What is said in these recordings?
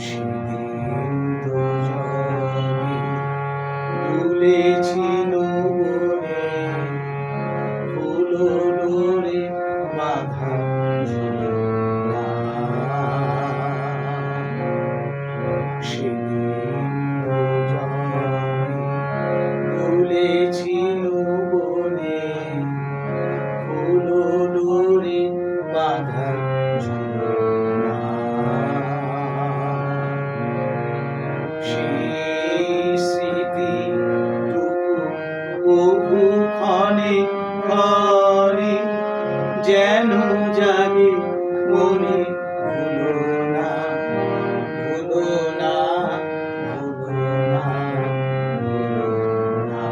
সেদিন দুজনে দুলেছিল বনে, ফুল ডোরে বাঁধা ঝুলনা। সেদিন দুজনে দুলেছিল বনে, ফুল ডোরে বাঁধা ঝুলনা। সেই স্মৃতিটুকু বহু ক্ষণে ক্ষণে যেন জাগে মনে, ভুলো না, ভুলো না, ভুলো না, ভুলো না।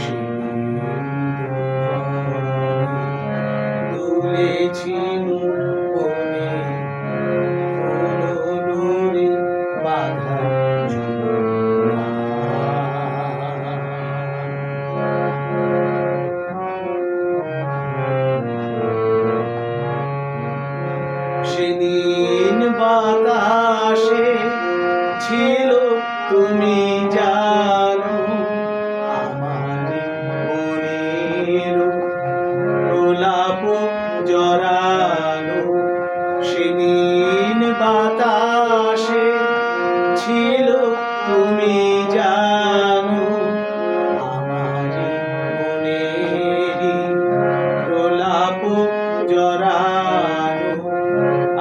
সেদিন দুজনে দুলেছিল বনে, ফুল ডোরে বাঁধা ঝুলনা। সেদিন বাতাসে ছিল তুমি জানো, আমারই মনের প্রলাপ জড়ানো। সেদিন বাতাসে ছিল তুমি জানো, আমারই মনেরই প্রলাপ জড়ানো।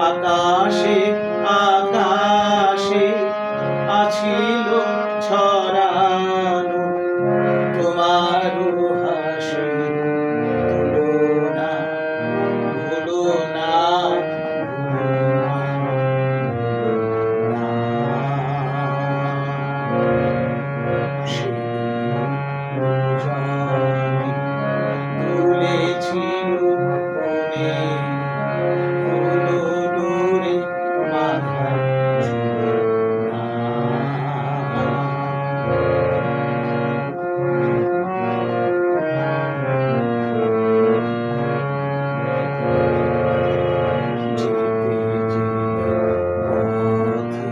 আকাশে আকাশে আছিল ছড়ানো তোমার হাসির তুলনা, ভুলো না, ভুলো না, ভুলো না। সেদিন দুজনে দুলেছিল বনে, ফুল ডোরে বাঁধা ঝুলনা। যেতে যেতে পথে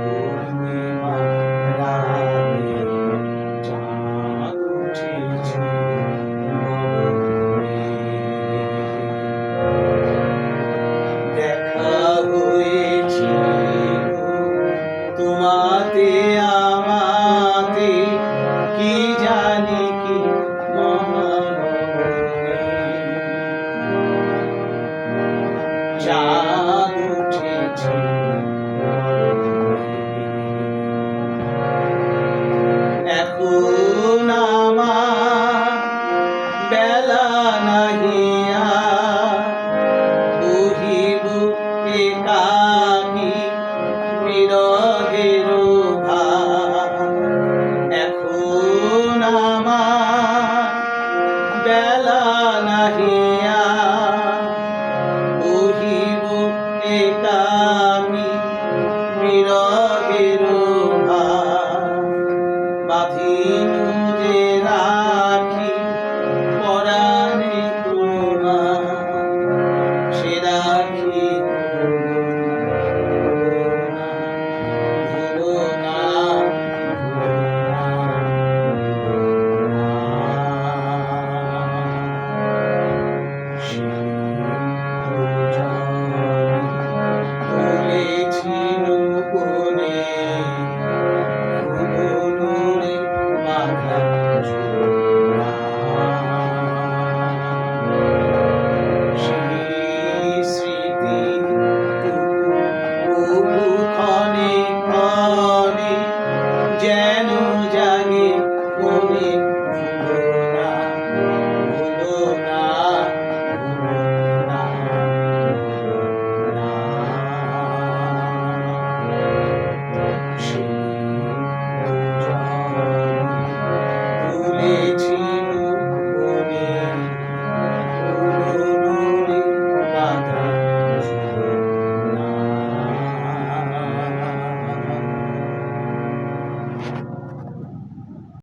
পূর্ণিমা রাতে চাঁদ উঠেছিল গগনে। দেখা হয়েছিল তোমাতে আমাতে, কি জানি কি মহানগরে। চাঁদ উঠেছিল